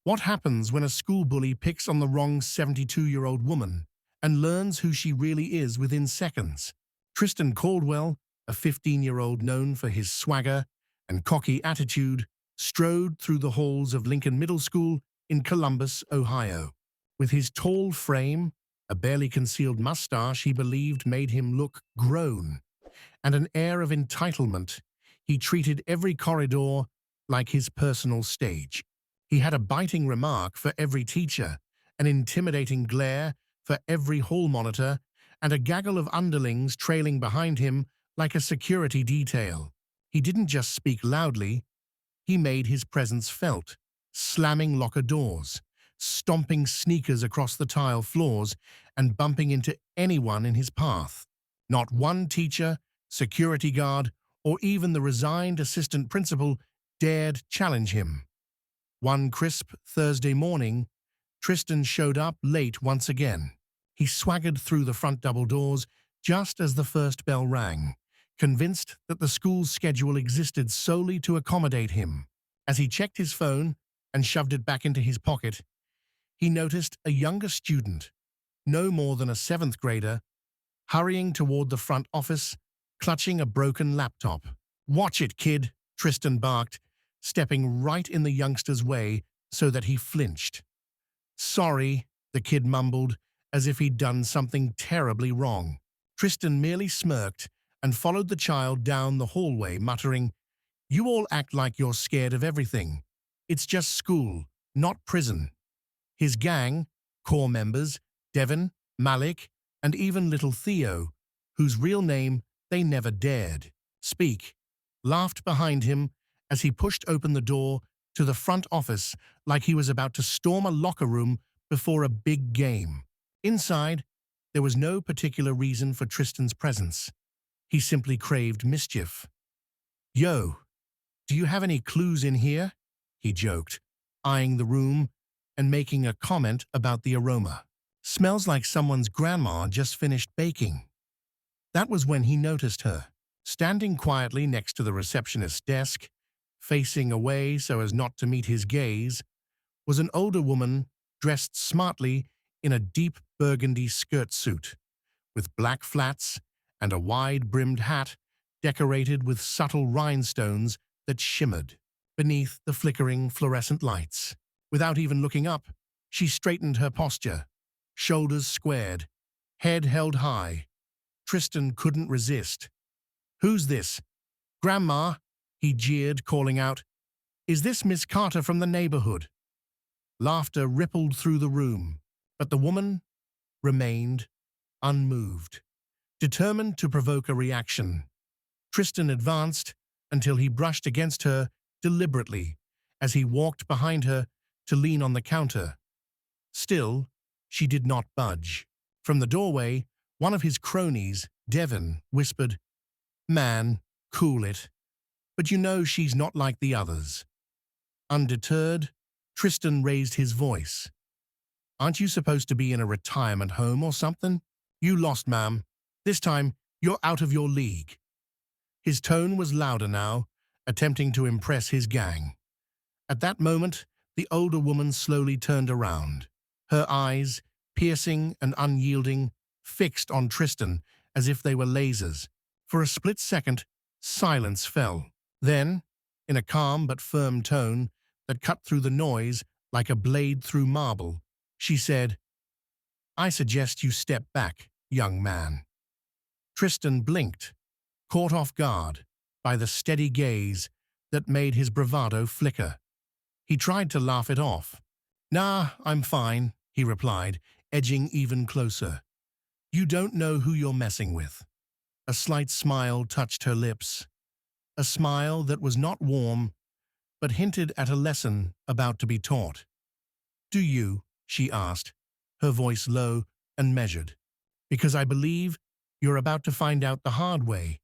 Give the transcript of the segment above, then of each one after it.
What happens when a school bully picks on the wrong 72-year-old woman and learns who she really is within seconds? Tristan Caldwell, a 15-year-old known for his swagger and cocky attitude, strode through the halls of Lincoln Middle School in Columbus, Ohio. With his tall frame, a barely concealed mustache he believed made him look grown, and an air of entitlement, he treated every corridor like his personal stage. He had a biting remark for every teacher, an intimidating glare for every hall monitor, and a gaggle of underlings trailing behind him like a security detail. He didn't just speak loudly, he made his presence felt, slamming locker doors, stomping sneakers across the tile floors, and bumping into anyone in his path. Not one teacher, security guard, or even the resigned assistant principal dared challenge him. One crisp Thursday morning, Tristan showed up late once again. He swaggered through the front double doors just as the first bell rang, convinced that the school's schedule existed solely to accommodate him. As he checked his phone and shoved it back into his pocket, he noticed a younger student, no more than a seventh grader, hurrying toward the front office, clutching a broken laptop. "Watch it, kid," Tristan barked, stepping right in the youngster's way so that he flinched. "Sorry," the kid mumbled, as if he'd done something terribly wrong. Tristan merely smirked and followed the child down the hallway, muttering, "You all act like you're scared of everything. It's just school, not prison." His gang, core members, Devin, Malik, and even little Theo, whose real name they never dared speak, laughed behind him as he pushed open the door to the front office like he was about to storm a locker room before a big game. Inside, there was no particular reason for Tristan's presence. He simply craved mischief. "Yo, do you have any clues in here?" he joked, eyeing the room and making a comment about the aroma. "Smells like someone's grandma just finished baking." That was when he noticed her, standing quietly next to the receptionist's desk, facing away so as not to meet his gaze, was an older woman dressed smartly in a deep burgundy skirt suit, with black flats and a wide-brimmed hat decorated with subtle rhinestones that shimmered beneath the flickering fluorescent lights. Without even looking up, she straightened her posture, shoulders squared, head held high. Tristan couldn't resist. "Who's this? Grandma?" he jeered, calling out. "Is this Miss Carter from the neighborhood?" Laughter rippled through the room, but the woman remained unmoved, determined to provoke a reaction. Tristan advanced until he brushed against her deliberately as he walked behind her to lean on the counter. Still, she did not budge. From the doorway, one of his cronies, Devin, whispered, "Man, cool it. But you know she's not like the others." Undeterred, Tristan raised his voice. "Aren't you supposed to be in a retirement home or something? You lost, ma'am. This time, you're out of your league." His tone was louder now, attempting to impress his gang. At that moment, the older woman slowly turned around, her eyes, piercing and unyielding, fixed on Tristan as if they were lasers. For a split second, silence fell. Then, in a calm but firm tone that cut through the noise like a blade through marble, she said, "I suggest you step back, young man." Tristan blinked, caught off guard by the steady gaze that made his bravado flicker. He tried to laugh it off. "Nah, I'm fine," he replied, edging even closer. "You don't know who you're messing with." A slight smile touched her lips, a smile that was not warm, but hinted at a lesson about to be taught. "Do you?" she asked, her voice low and measured. "Because I believe you're about to find out the hard way."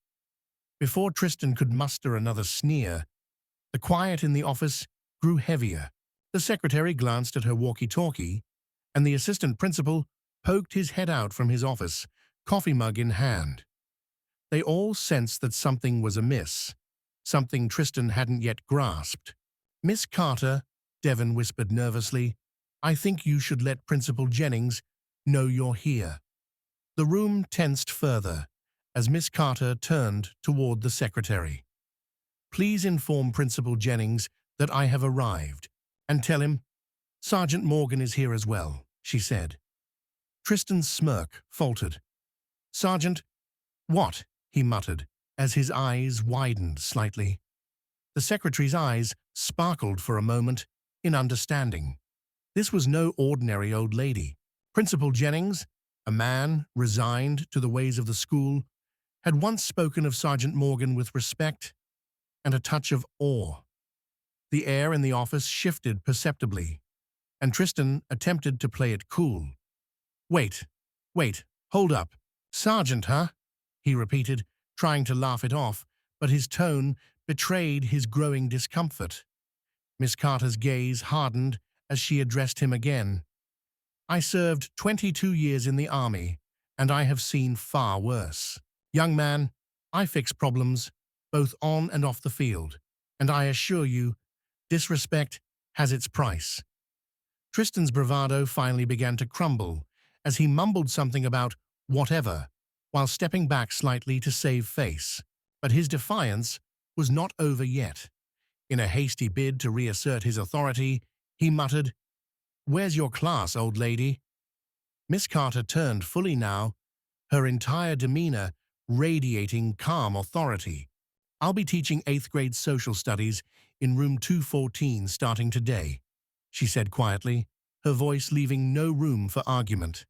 Before Tristan could muster another sneer, the quiet in the office grew heavier. The secretary glanced at her walkie-talkie, and the assistant principal poked his head out from his office, coffee mug in hand. They all sensed that something was amiss, something Tristan hadn't yet grasped. Miss Carter, Devon whispered nervously. I think you should let Principal Jennings know you're here. The room tensed further as Miss Carter turned toward the secretary. Please inform Principal Jennings that I have arrived, and tell him Sergeant Morgan is here as well, she said. Tristan's smirk faltered. Sergeant, what? He muttered, as his eyes widened slightly. The secretary's eyes sparkled for a moment in understanding. This was no ordinary old lady. Principal Jennings, a man resigned to the ways of the school, had once spoken of Sergeant Morgan with respect and a touch of awe. The air in the office shifted perceptibly, and Tristan attempted to play it cool. Wait, hold up. Sergeant, huh? He repeated, trying to laugh it off, but his tone betrayed his growing discomfort. Miss Carter's gaze hardened as she addressed him again. I served 22 years in the army, and I have seen far worse. Young man, I fix problems, both on and off the field, and I assure you, disrespect has its price. Tristan's bravado finally began to crumble as he mumbled something about whatever, while stepping back slightly to save face. But his defiance was not over yet. In a hasty bid to reassert his authority, he muttered, Where's your class, old lady? Miss Carter turned fully now, her entire demeanor radiating calm authority. I'll be teaching 8th grade social studies in room 214 starting today, she said quietly, her voice leaving no room for argument.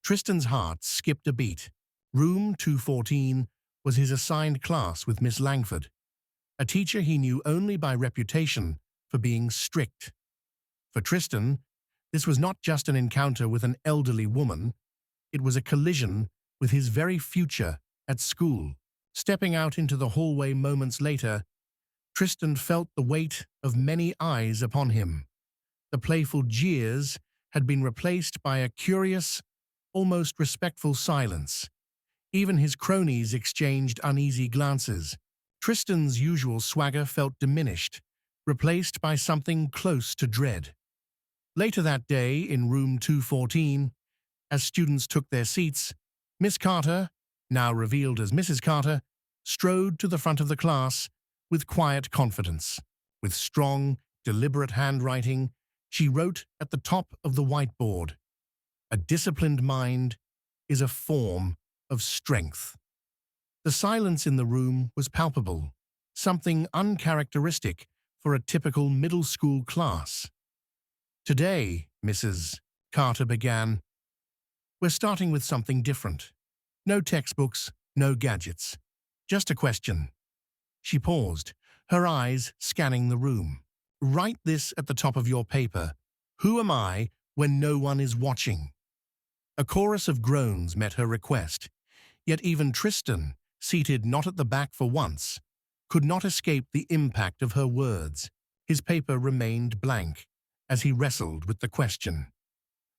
Tristan's heart skipped a beat. Room 214 was his assigned class with Miss Langford, a teacher he knew only by reputation for being strict. For Tristan, this was not just an encounter with an elderly woman, it was a collision with his very future at school. Stepping out into the hallway moments later, Tristan felt the weight of many eyes upon him. The playful jeers had been replaced by a curious, almost respectful silence. Even his cronies exchanged uneasy glances. Tristan's usual swagger felt diminished, replaced by something close to dread. Later that day, in room 214, as students took their seats, Miss Carter, now revealed as Mrs. Carter, strode to the front of the class with quiet confidence. With strong, deliberate handwriting, she wrote at the top of the whiteboard, A disciplined mind is a form of strength. The silence in the room was palpable, something uncharacteristic for a typical middle school class. Today, Mrs. Carter began, we're starting with something different. No textbooks, no gadgets. Just a question. She paused, her eyes scanning the room. Write this at the top of your paper. Who am I when no one is watching? A chorus of groans met her request, yet even Tristan, seated not at the back for once, could not escape the impact of her words. His paper remained blank as he wrestled with the question.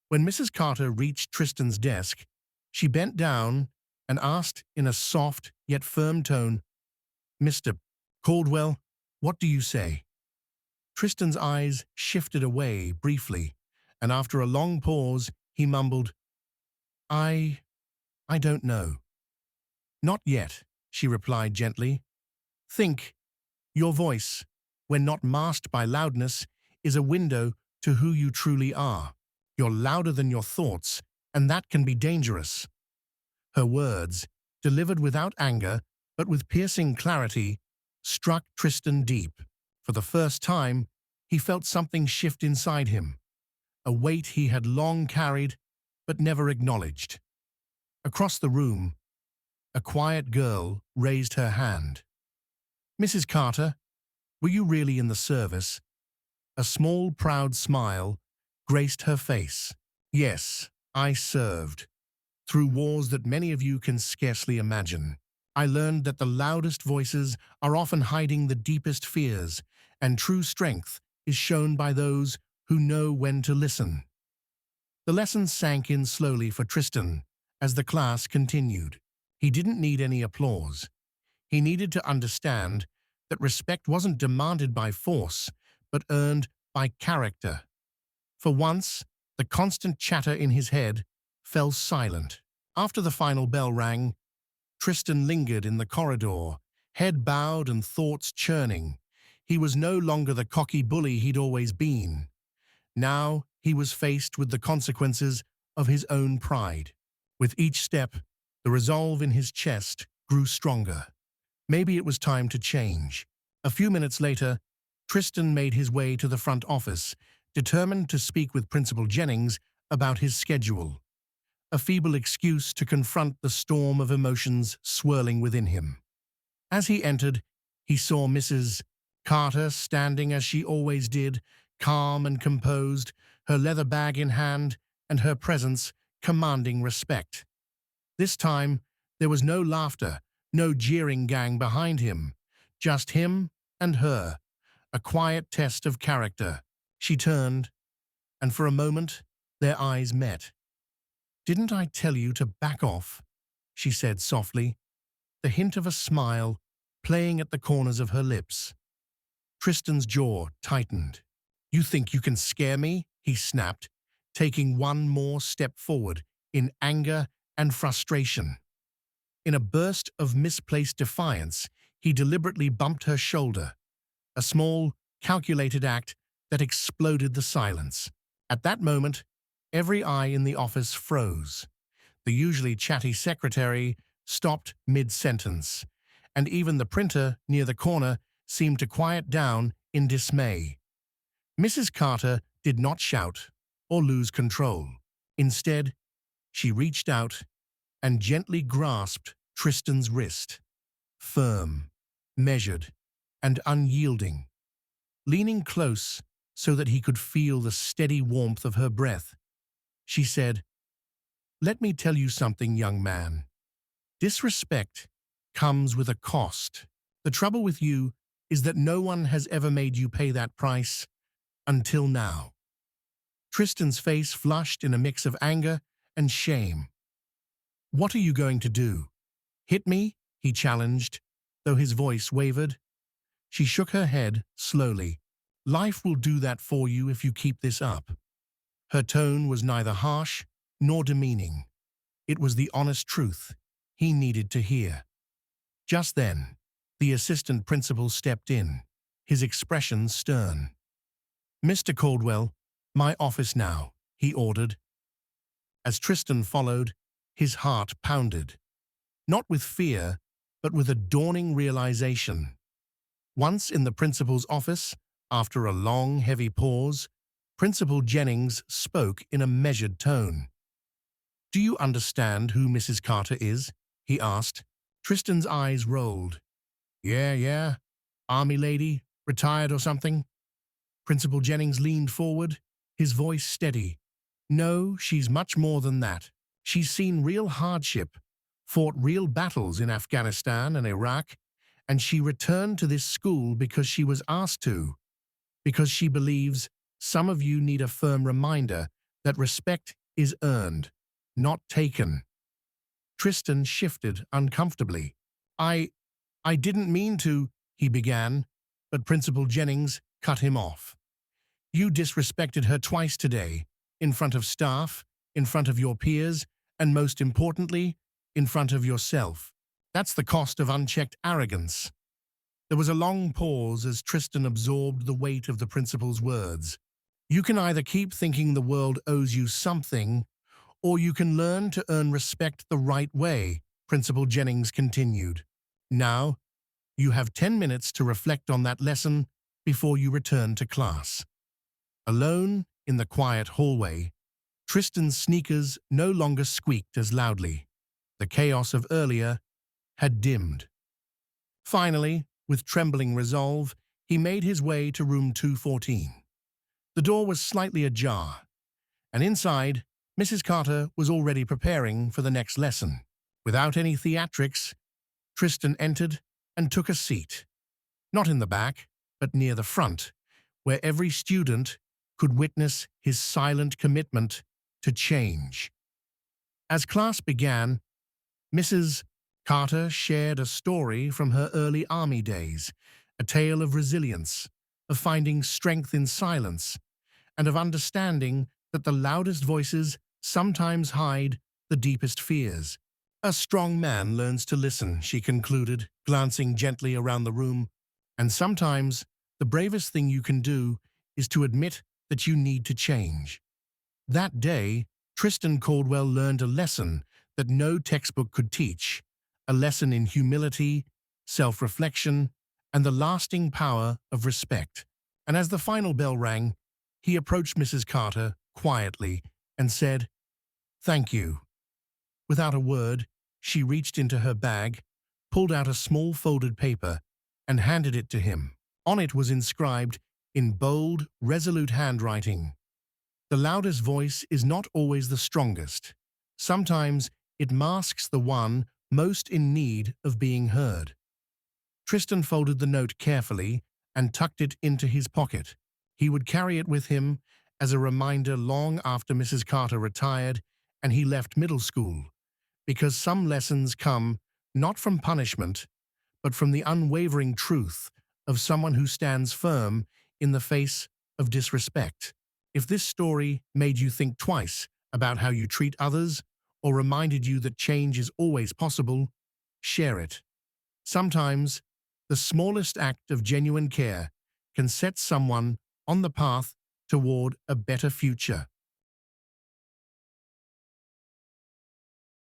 When Mrs. Carter reached Tristan's desk, she bent down and asked in a soft yet firm tone, Mr. Caldwell, what do you say? Tristan's eyes shifted away briefly, and after a long pause, he mumbled, I don't know. Not yet, she replied gently. Think, your voice, when not masked by loudness, is a window to who you truly are. You're louder than your thoughts, and that can be dangerous. Her words, delivered without anger, but with piercing clarity, struck Tristan deep. For the first time, he felt something shift inside him, a weight he had long carried, but never acknowledged. Across the room, a quiet girl raised her hand. Mrs. Carter, were you really in the service? A small, proud smile graced her face. Yes, I served. Through wars that many of you can scarcely imagine. I learned that the loudest voices are often hiding the deepest fears, and true strength is shown by those who know when to listen. The lesson sank in slowly for Tristan as the class continued. He didn't need any applause. He needed to understand that respect wasn't demanded by force, but earned by character. For once, the constant chatter in his head fell silent. After the final bell rang, Tristan lingered in the corridor, head bowed and thoughts churning. He was no longer the cocky bully he'd always been. Now he was faced with the consequences of his own pride. With each step, the resolve in his chest grew stronger. Maybe it was time to change. A few minutes later, Tristan made his way to the front office, determined to speak with Principal Jennings about his schedule. A feeble excuse to confront the storm of emotions swirling within him. As he entered, he saw Mrs. Carter standing as she always did, calm and composed, her leather bag in hand and her presence commanding respect. This time, there was no laughter, no jeering gang behind him, just him and her, a quiet test of character. She turned, and for a moment, their eyes met. "Didn't I tell you to back off?" she said softly, the hint of a smile playing at the corners of her lips. Tristan's jaw tightened. "You think you can scare me?" he snapped, taking one more step forward in anger and frustration. In a burst of misplaced defiance, he deliberately bumped her shoulder, a small, calculated act that exploded the silence. At that moment, every eye in the office froze. The usually chatty secretary stopped mid-sentence, and even the printer near the corner seemed to quiet down in dismay. Mrs. Carter did not shout or lose control. Instead, she reached out and gently grasped Tristan's wrist, firm, measured, and unyielding. Leaning close so that he could feel the steady warmth of her breath, she said, "Let me tell you something, young man. Disrespect comes with a cost. The trouble with you is that no one has ever made you pay that price until now." Tristan's face flushed in a mix of anger and shame. "What are you going to do? Hit me?" he challenged, though his voice wavered. She shook her head slowly. "Life will do that for you if you keep this up." Her tone was neither harsh nor demeaning. It was the honest truth he needed to hear. Just then, the assistant principal stepped in, his expression stern. "Mr. Caldwell, my office now," he ordered. As Tristan followed, his heart pounded. Not with fear, but with a dawning realization. Once in the principal's office, after a long, heavy pause, Principal Jennings spoke in a measured tone. "Do you understand who Mrs. Carter is?" he asked. Tristan's eyes rolled. Yeah, army lady, retired or something?" Principal Jennings leaned forward, his voice steady. "No, she's much more than that. She's seen real hardship, fought real battles in Afghanistan and Iraq, and she returned to this school because she was asked to, because she believes some of you need a firm reminder that respect is earned, not taken." Tristan shifted uncomfortably. I didn't mean to," he began, but Principal Jennings cut him off. "You disrespected her twice today, in front of staff, in front of your peers, and most importantly, in front of yourself. That's the cost of unchecked arrogance." There was a long pause as Tristan absorbed the weight of the principal's words. "You can either keep thinking the world owes you something, or you can learn to earn respect the right way," Principal Jennings continued. "Now, you have 10 minutes to reflect on that lesson before you return to class." Alone in the quiet hallway, Tristan's sneakers no longer squeaked as loudly. The chaos of earlier had dimmed. Finally, with trembling resolve, he made his way to room 214. The door was slightly ajar, and inside, Mrs. Carter was already preparing for the next lesson. Without any theatrics, Tristan entered and took a seat, not in the back, but near the front, where every student could witness his silent commitment to change. As class began, Mrs. Carter shared a story from her early army days, a tale of resilience, of finding strength in silence, and of understanding that the loudest voices sometimes hide the deepest fears. A strong man learns to listen, she concluded, glancing gently around the room. And sometimes the bravest thing you can do is to admit that you need to change. That day, Tristan Caldwell learned a lesson that no textbook could teach, a lesson in humility, self-reflection, and the lasting power of respect. And as the final bell rang, he approached Mrs. Carter quietly and said, "Thank you." Without a word, she reached into her bag, pulled out a small folded paper, and handed it to him. On it was inscribed, in bold, resolute handwriting, "The loudest voice is not always the strongest. Sometimes it masks the one most in need of being heard." Tristan folded the note carefully and tucked it into his pocket. He would carry it with him as a reminder long after Mrs. Carter retired and he left middle school, because some lessons come not from punishment, but from the unwavering truth of someone who stands firm in the face of disrespect. If this story made you think twice about how you treat others or reminded you that change is always possible, share it. Sometimes, the smallest act of genuine care can set someone on the path toward a better future.